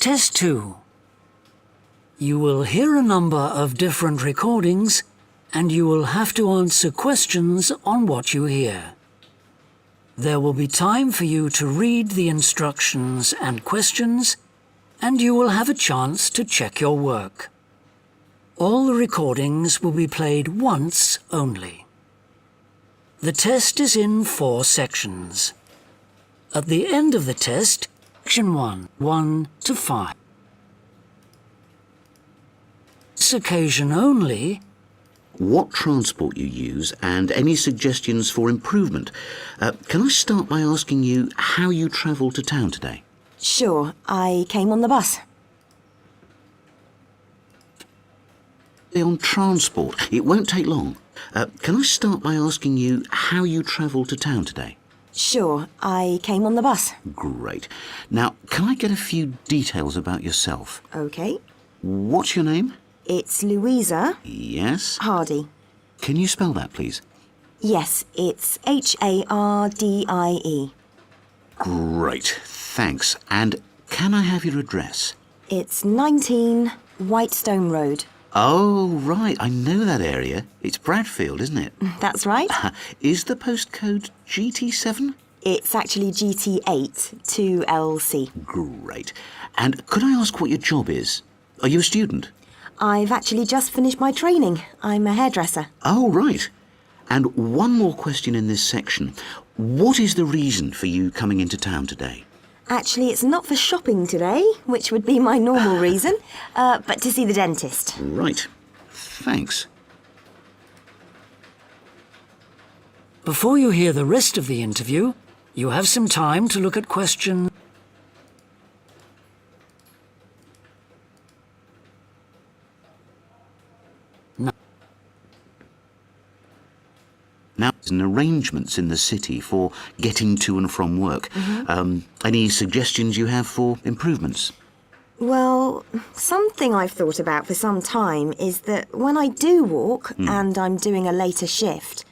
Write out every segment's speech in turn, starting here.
Test 2. You will hear a number of different recordings, and you will have to answer questions on what you hear. There will be time for you to read the instructions and questions, and you will have a chance to check your work. All the recordings will be played once only. The test is in 4 sections. At the end of the test, Section 1 to 5. This occasion only. What transport you use and any suggestions for improvement. Can I start by asking you how you travelled to town today? Sure, I came on the bus. On transport, it won't take long. Can I start by asking you how you travelled to town today? Sure, I came on the bus. Great. Now, can I get a few details about yourself? OK. What's your name? It's Louisa. Yes. Hardy. Can you spell that, please? Yes, it's Hardie. Great, thanks. And can I have your address? It's 19 Whitestone Road. Oh, right, I know that area. It's Bradfield, isn't it? That's right. Is the postcode GT7? It's actually GT8 2LC. Great. And could I ask what your job is? Are you a student? I've actually just finished my training. I'm a hairdresser. Oh, right. And one more question in this section. What is the reason for you coming into town today? Actually, it's not for shopping today, which would be my normal reason, but to see the dentist. Right. Thanks. Before you hear the rest of the interview, you have some time to look at question. Now, there's arrangements in the city for getting to and from work. Any suggestions you have for improvements? Well, something I've thought about for some time is that when I do walk and I'm doing a later shift,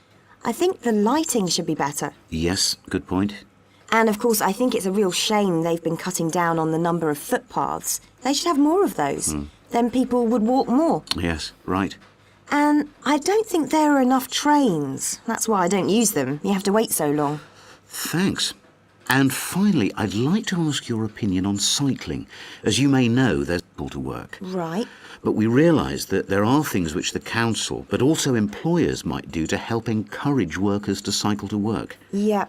I think the lighting should be better. Yes, good point. And of course, I think it's a real shame they've been cutting down on the number of footpaths. They should have more of those. Then people would walk more. Yes, right. And I don't think there are enough trains. That's why I don't use them. You have to wait so long. Thanks. And finally, I'd like to ask your opinion on cycling. As you may know, there's people to work. Right. But we realise that there are things which the council, but also employers might do to help encourage workers to cycle to work. Yeah.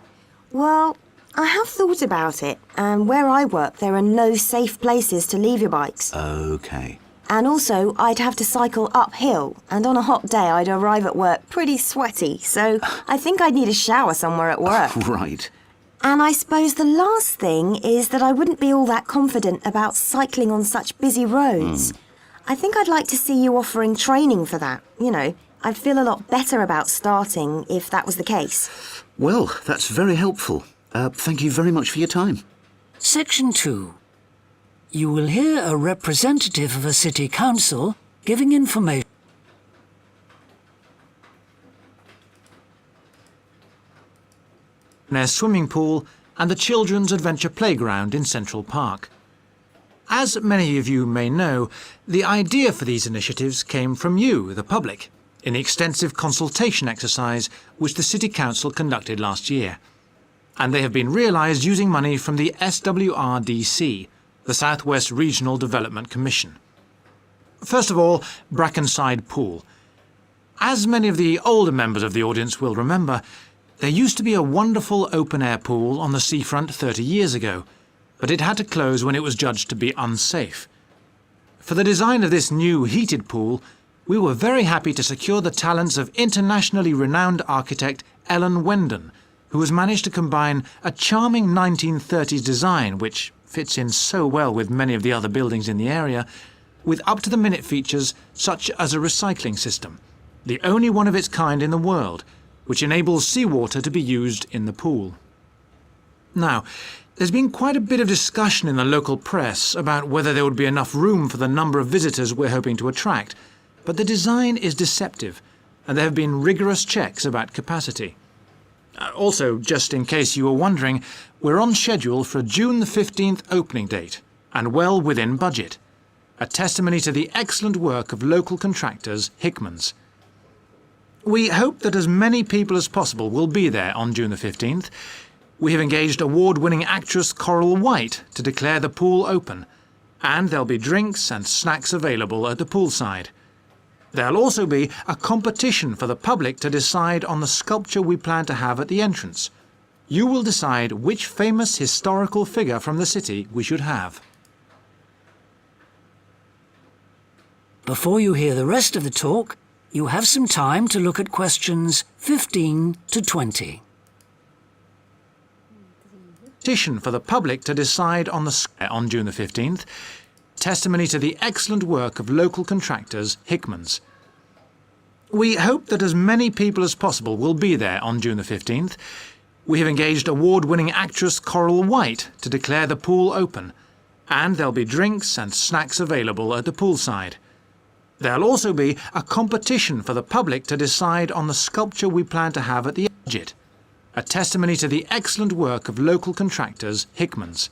Well, I have thought about it. And where I work, there are no safe places to leave your bikes. OK. And also, I'd have to cycle uphill, and on a hot day, I'd arrive at work pretty sweaty, so I think I'd need a shower somewhere at work. Right. And I suppose the last thing is that I wouldn't be all that confident about cycling on such busy roads. I think I'd like to see you offering training for that. You know, I'd feel a lot better about starting if that was the case. Well, that's very helpful. Thank you very much for your time. Section 2. You will hear a representative of a city council giving information. Their swimming pool and the Children's Adventure Playground in Central Park. As many of you may know, the idea for these initiatives came from you, the public, in the extensive consultation exercise which the City Council conducted last year. And they have been realised using money from the SWRDC, the South West Regional Development Commission. First of all, Brackenside Pool. As many of the older members of the audience will remember, there used to be a wonderful open-air pool on the seafront 30 years ago, but it had to close when it was judged to be unsafe. For the design of this new heated pool, we were very happy to secure the talents of internationally renowned architect Ellen Wendon, who has managed to combine a charming 1930s design, which fits in so well with many of the other buildings in the area, with up-to-the-minute features such as a recycling system, the only one of its kind in the world, which enables seawater to be used in the pool. Now, there's been quite a bit of discussion in the local press about whether there would be enough room for the number of visitors we're hoping to attract, but the design is deceptive, and there have been rigorous checks about capacity. Also, just in case you were wondering, we're on schedule for a June the 15th opening date, and well within budget, a testimony to the excellent work of local contractors Hickman's. We hope that as many people as possible will be there on June the 15th. We have engaged award-winning actress Coral White to declare the pool open, and there'll be drinks and snacks available at the poolside. There'll also be a competition for the public to decide on the sculpture we plan to have at the entrance. You will decide which famous historical figure from the city we should have. Before you hear the rest of the talk, you have some time to look at questions 15 to 20. Competition for the public to decide on June the 15th. Testimony to the excellent work of local contractors Hickman's. We hope that as many people as possible will be there on June the 15th. We have engaged award-winning actress Coral White to declare the pool open, and there'll be drinks and snacks available at the poolside. There'll also be a competition for the public to decide on the sculpture we plan to have at the budget, a testimony to the excellent work of local contractors Hickman's.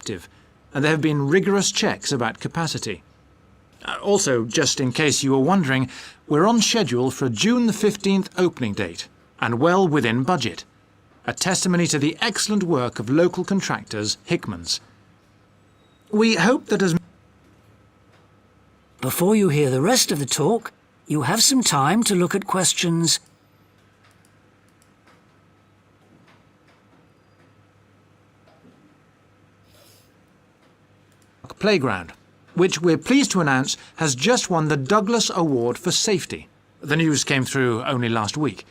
And there have been rigorous checks about capacity. Also, just in case you were wondering, we're on schedule for a June the 15th opening date, and well within budget, a testimony to the excellent work of local contractors Hickman's. We hope that as Before you hear the rest of the talk, you have some time to look at questions Playground, which we're pleased to announce has just won the Douglas Award for Safety. The news came through only last week.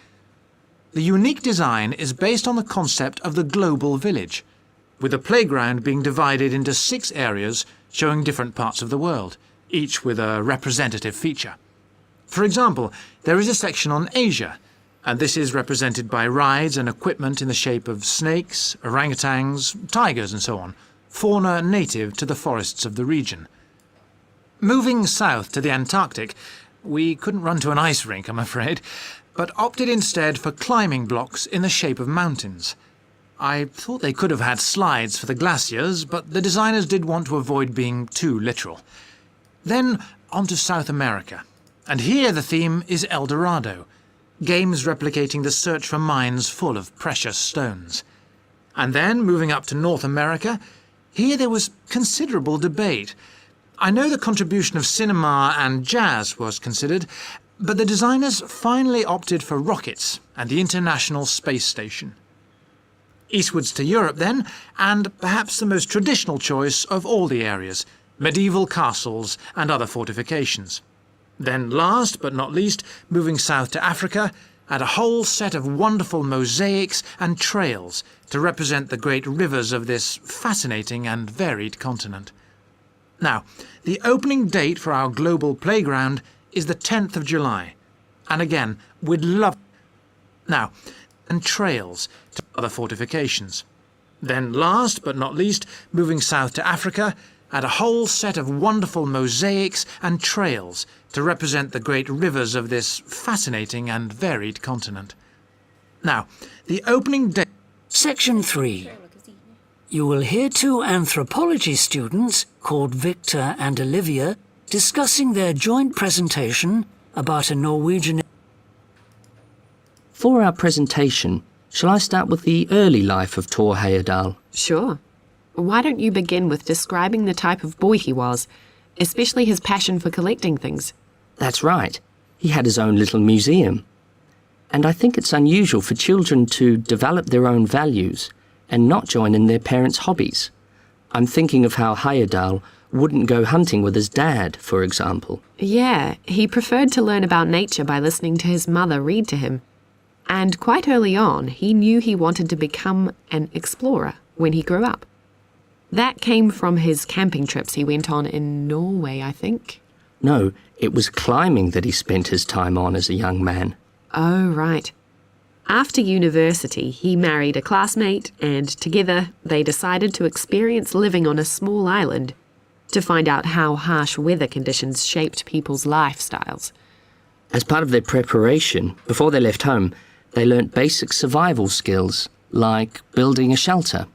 The unique design is based on the concept of the global village, with the playground being divided into 6 areas showing different parts of the world, each with a representative feature. For example, there is a section on Asia, and this is represented by rides and equipment in the shape of snakes, orangutans, tigers and so on, fauna native to the forests of the region. Moving south to the Antarctic, we couldn't run to an ice rink, I'm afraid, but opted instead for climbing blocks in the shape of mountains. I thought they could have had slides for the glaciers, but the designers did want to avoid being too literal. Then on to South America, and here the theme is El Dorado, games replicating the search for mines full of precious stones. And then, moving up to North America, here there was considerable debate. I know the contribution of cinema and jazz was considered, but the designers finally opted for rockets and the International Space Station. Eastwards to Europe then, and perhaps the most traditional choice of all the areas, medieval castles and other fortifications. Then last but not least, moving south to Africa, and a whole set of wonderful mosaics and trails to represent the great rivers of this fascinating and varied continent. Now, the opening date for our global playground is the 10th of July, and again, we'd love now, and trails to other fortifications. Then last but not least, moving south to Africa, and a whole set of wonderful mosaics and trails to represent the great rivers of this fascinating and varied continent. Now, the opening day... Section 3. You will hear 2 anthropology students called Victor and Olivia discussing their joint presentation about a Norwegian... For our presentation, shall I start with the early life of Thor Heyerdahl? Sure. Why don't you begin with describing the type of boy he was, especially his passion for collecting things? That's right. He had his own little museum. And I think it's unusual for children to develop their own values and not join in their parents' hobbies. I'm thinking of how Heyerdahl wouldn't go hunting with his dad, for example. Yeah, he preferred to learn about nature by listening to his mother read to him. And quite early on, he knew he wanted to become an explorer when he grew up. That came from his camping trips he went on in Norway, I think. No, it was climbing that he spent his time on as a young man. Oh, right. After university, he married a classmate, and together they decided to experience living on a small island to find out how harsh weather conditions shaped people's lifestyles. As part of their preparation, before they left home, they learnt basic survival skills, like building a shelter.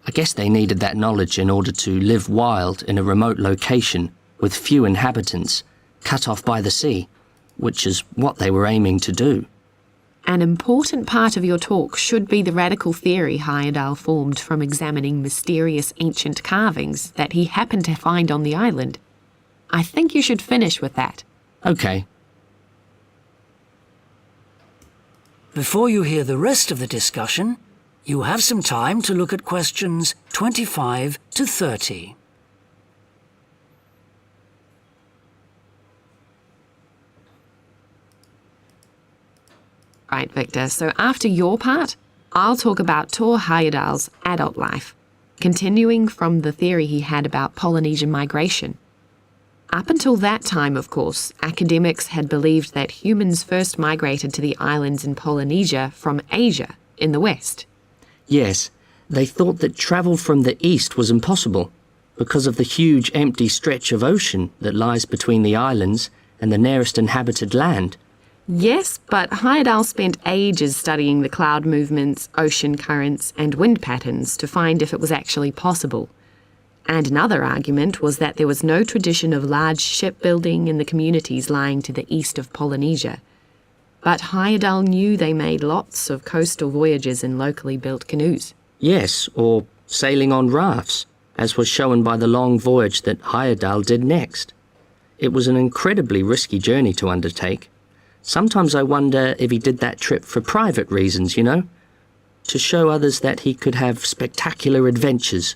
I guess they needed that knowledge in order to live wild in a remote location with few inhabitants, cut off by the sea, which is what they were aiming to do. An important part of your talk should be the radical theory Heyerdahl formed from examining mysterious ancient carvings that he happened to find on the island. I think you should finish with that. Okay. Before you hear the rest of the discussion, you have some time to look at questions 25 to 30. Right, Victor, so after your part, I'll talk about Thor Heyerdahl's adult life, continuing from the theory he had about Polynesian migration. Up until that time, of course, academics had believed that humans first migrated to the islands in Polynesia from Asia in the west. Yes, they thought that travel from the east was impossible because of the huge empty stretch of ocean that lies between the islands and the nearest inhabited land. Yes, but Heyerdahl spent ages studying the cloud movements, ocean currents, and wind patterns to find if it was actually possible. And another argument was that there was no tradition of large shipbuilding in the communities lying to the east of Polynesia. But Heyerdahl knew they made lots of coastal voyages in locally built canoes. Yes, or sailing on rafts, as was shown by the long voyage that Heyerdahl did next. It was an incredibly risky journey to undertake. Sometimes I wonder if he did that trip for private reasons, you know? To show others that he could have spectacular adventures.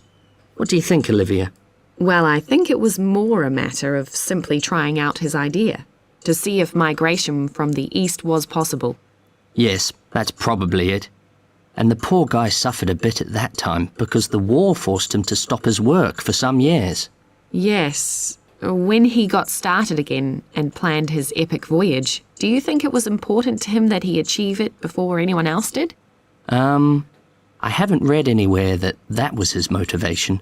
What do you think, Olivia? Well, I think it was more a matter of simply trying out his idea, to see if migration from the east was possible. Yes, that's probably it. And the poor guy suffered a bit at that time because the war forced him to stop his work for some years. Yes. When he got started again and planned his epic voyage, do you think it was important to him that he achieve it before anyone else did? I haven't read anywhere that that was his motivation.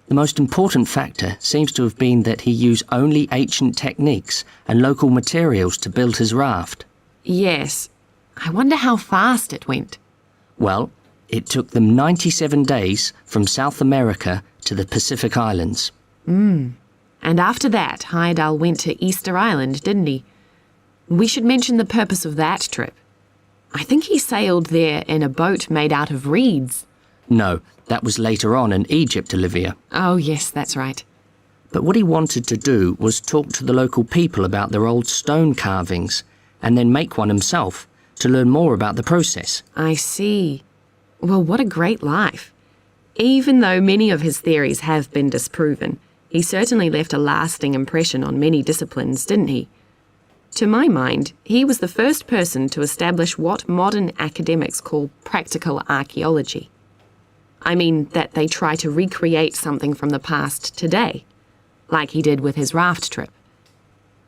The most important factor seems to have been that he used only ancient techniques and local materials to build his raft. Yes. I wonder how fast it went. Well, it took them 97 days from South America to the Pacific Islands. And after that, Heyerdahl went to Easter Island, didn't he? We should mention the purpose of that trip. I think he sailed there in a boat made out of reeds. No, that was later on in Egypt, Olivia. Oh, yes, that's right. But what he wanted to do was talk to the local people about their old stone carvings and then make one himself to learn more about the process. I see. Well, what a great life. Even though many of his theories have been disproven, he certainly left a lasting impression on many disciplines, didn't he? To my mind, he was the first person to establish what modern academics call practical archaeology. I mean that they try to recreate something from the past today, like he did with his raft trip.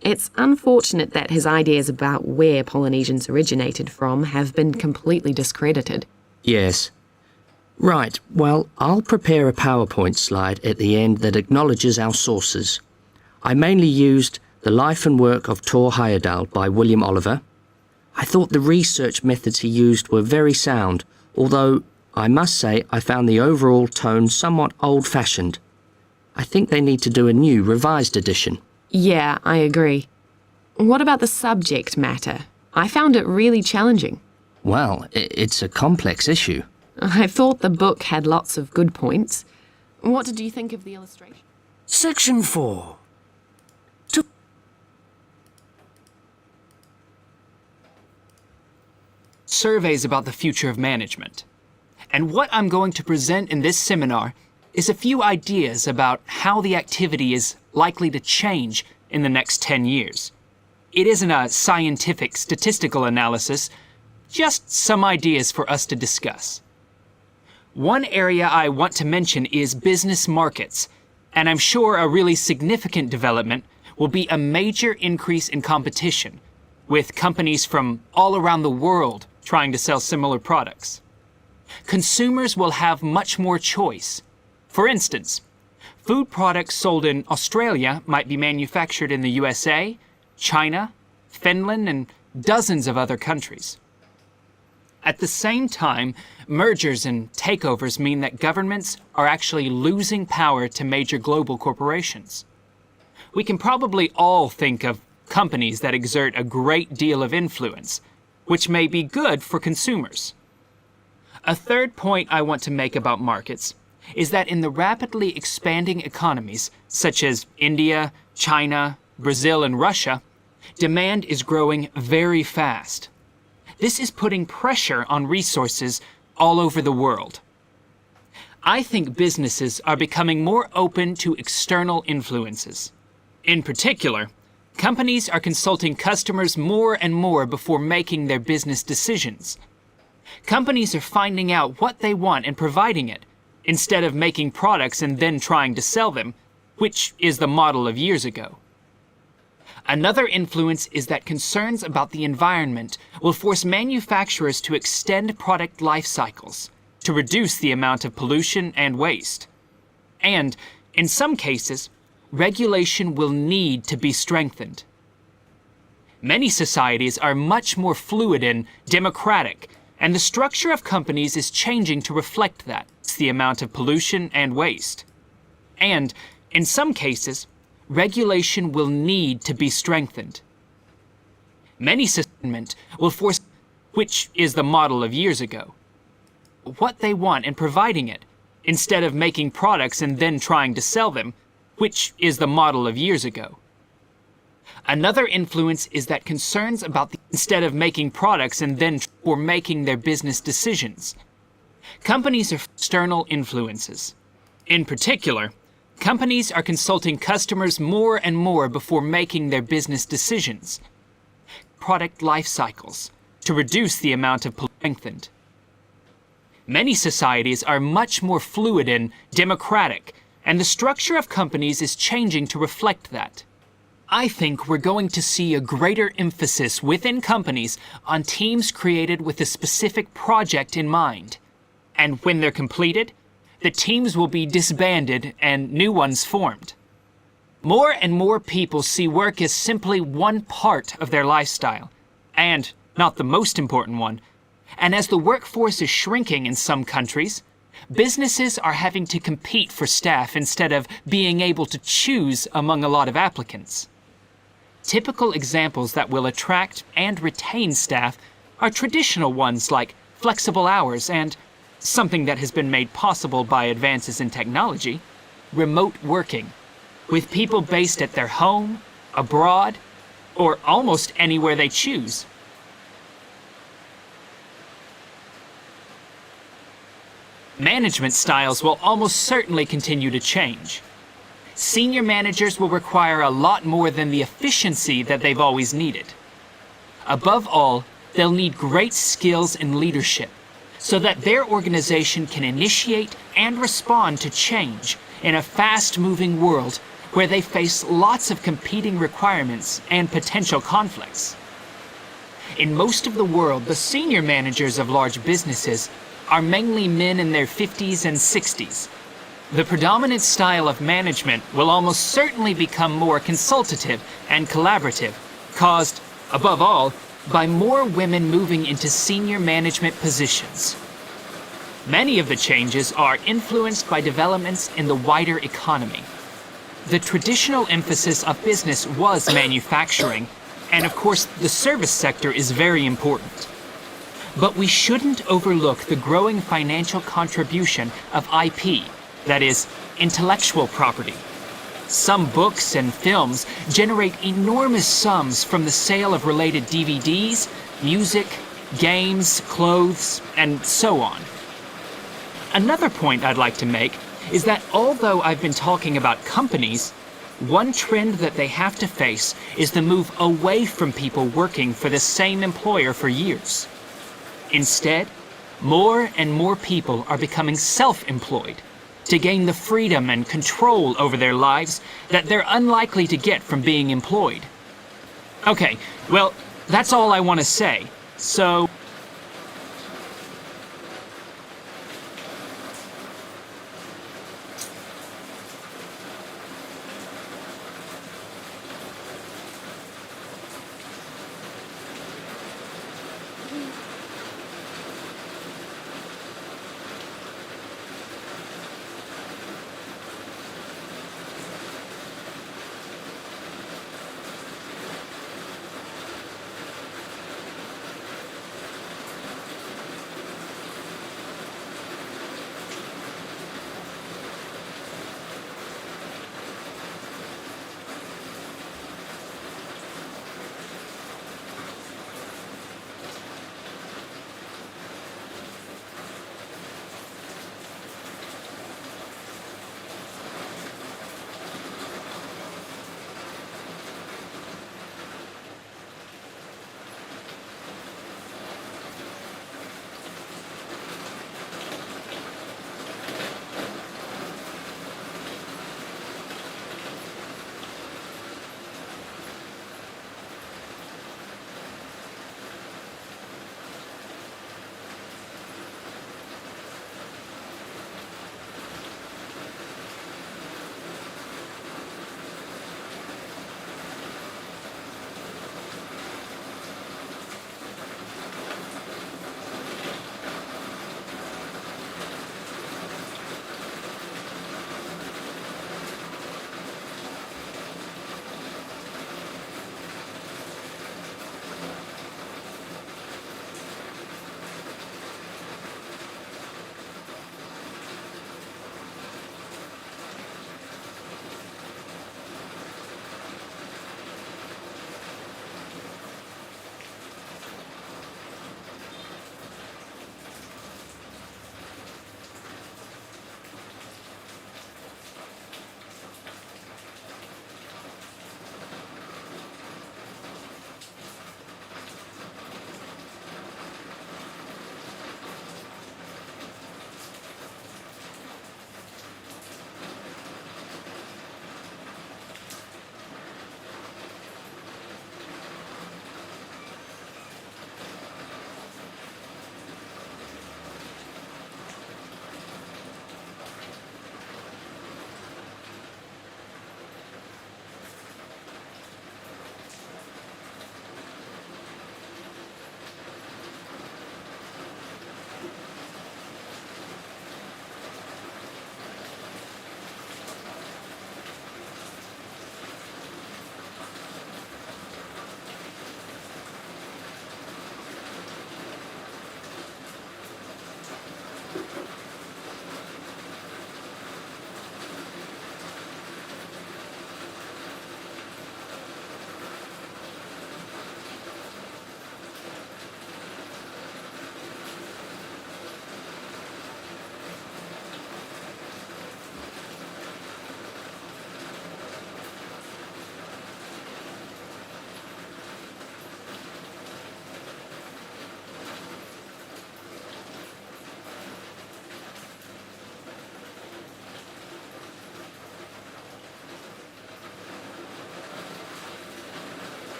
It's unfortunate that his ideas about where Polynesians originated from have been completely discredited. Yes. Right, well, I'll prepare a PowerPoint slide at the end that acknowledges our sources. I mainly used The Life and Work of Thor Heyerdahl by William Oliver. I thought the research methods he used were very sound, although I must say I found the overall tone somewhat old-fashioned. I think they need to do a new, revised edition. Yeah, I agree. What about the subject matter? I found it really challenging. Well, it's a complex issue. I thought the book had lots of good points. What did you think of the illustration? Section 4. Surveys about the future of management. And what I'm going to present in this seminar is a few ideas about how the activity is likely to change in the next 10 years. It isn't a scientific statistical analysis, just some ideas for us to discuss. One area I want to mention is business markets, and I'm sure a really significant development will be a major increase in competition, with companies from all around the world trying to sell similar products. Consumers will have much more choice. For instance, food products sold in Australia might be manufactured in the USA, China, Finland, and dozens of other countries. At the same time, mergers and takeovers mean that governments are actually losing power to major global corporations. We can probably all think of companies that exert a great deal of influence, which may be good for consumers. A third point I want to make about markets is that in the rapidly expanding economies, such as India, China, Brazil, and Russia, demand is growing very fast. This is putting pressure on resources all over the world. I think businesses are becoming more open to external influences. In particular, companies are consulting customers more and more before making their business decisions. Companies are finding out what they want and providing it, instead of making products and then trying to sell them, which is the model of years ago. Another influence is that concerns about the environment will force manufacturers to extend product life cycles to reduce the amount of pollution and waste. And, in some cases, regulation will need to be strengthened. Many societies are much more fluid and democratic, and the structure of companies is changing to reflect that, the amount of pollution and waste. And, in some cases, regulation will need to be strengthened. Many societies will force, which is the model of years ago, what they want and providing it, instead of making products and then trying to sell them, which is the model of years ago. Another influence is that concerns about instead of making products and then or making their business decisions. Companies are external influences. In particular, companies are consulting customers more and more before making their business decisions. Product life cycles to reduce the amount of pollution strengthened. Many societies are much more fluid and democratic, and the structure of companies is changing to reflect that. I think we're going to see a greater emphasis within companies on teams created with a specific project in mind. And when they're completed, the teams will be disbanded and new ones formed. More and more people see work as simply one part of their lifestyle, and not the most important one. And as the workforce is shrinking in some countries, businesses are having to compete for staff instead of being able to choose among a lot of applicants. Typical examples that will attract and retain staff are traditional ones like flexible hours and, something that has been made possible by advances in technology, remote working, with people based at their home, abroad, or almost anywhere they choose. Management styles will almost certainly continue to change. Senior managers will require a lot more than the efficiency that they've always needed. Above all, they'll need great skills in leadership, so that their organization can initiate and respond to change in a fast-moving world where they face lots of competing requirements and potential conflicts. In most of the world, the senior managers of large businesses are mainly men in their 50s and 60s. The predominant style of management will almost certainly become more consultative and collaborative, caused, above all, by more women moving into senior management positions. Many of the changes are influenced by developments in the wider economy. The traditional emphasis of business was manufacturing, and of course the service sector is very important. But we shouldn't overlook the growing financial contribution of IP, that is, intellectual property. Some books and films generate enormous sums from the sale of related DVDs, music, games, clothes, and so on. Another point I'd like to make is that although I've been talking about companies, one trend that they have to face is the move away from people working for the same employer for years. Instead, more and more people are becoming self-employed to gain the freedom and control over their lives that they're unlikely to get from being employed. Okay, well, that's all I want to say. So...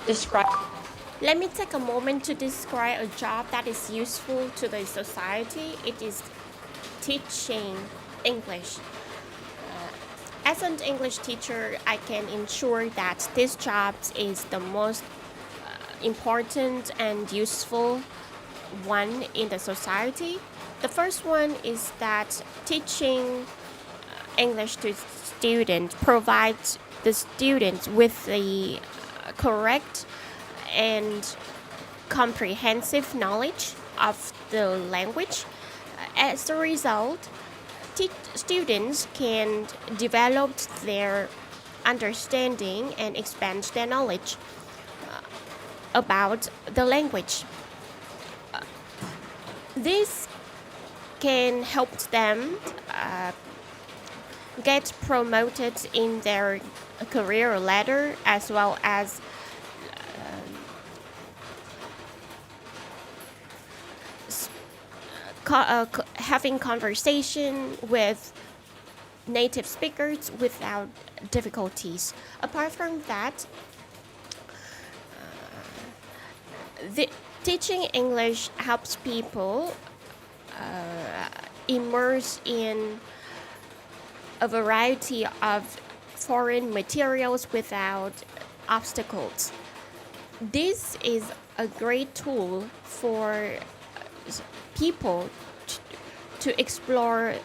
describe. Let me take a moment to describe a job that is useful to the society. It is teaching English. As an English teacher, I can ensure that this job is the most important and useful one in the society. The first one is that teaching English to students provides the students with the correct and comprehensive knowledge of the language. As a result, students can develop their understanding and expand their knowledge about the language. This can help them get promoted in their career ladder, as well as having conversation with native speakers without difficulties. Apart from that, teaching English helps people immerse in a variety of foreign materials without obstacles. This is a great tool for people to explore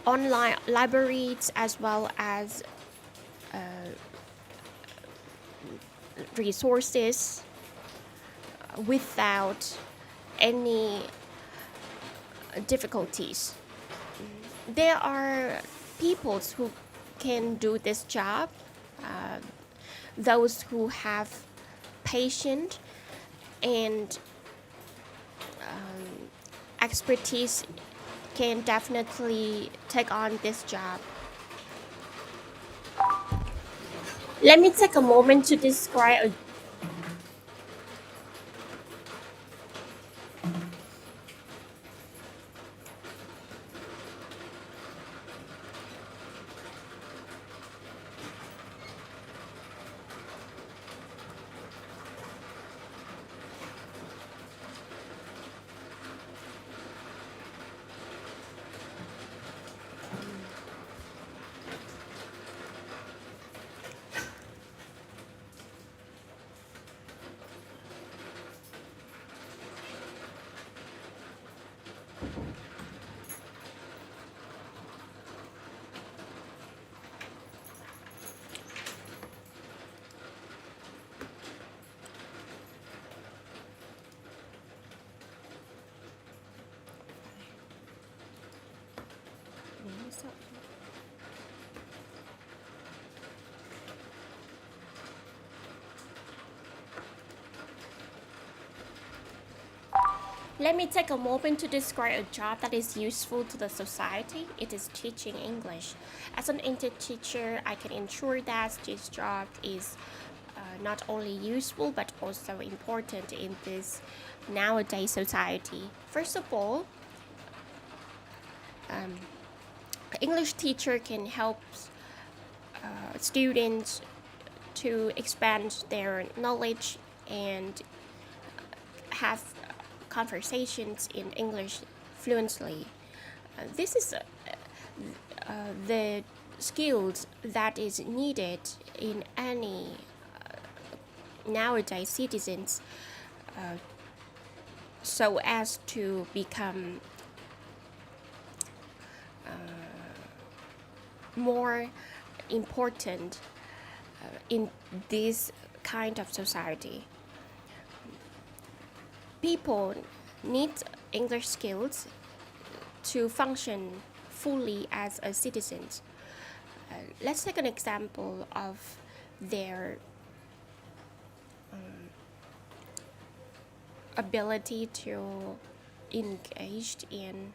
online libraries as well as resources without any difficulties. There are people who can do this job, those who have patience and expertise can definitely take on this job. Let me take a moment to describe Let me take a moment to describe a job that is useful to the society. It is teaching English. As an English teacher, I can ensure that this job is not only useful but also important in this nowadays society. First of all, English teacher can help students to expand their knowledge and have conversations in English fluently. This is the skills that is needed in any nowadays citizens so as to become more important in this kind of society. People need English skills to function fully as a citizen. Let's take an example of their ability to engage in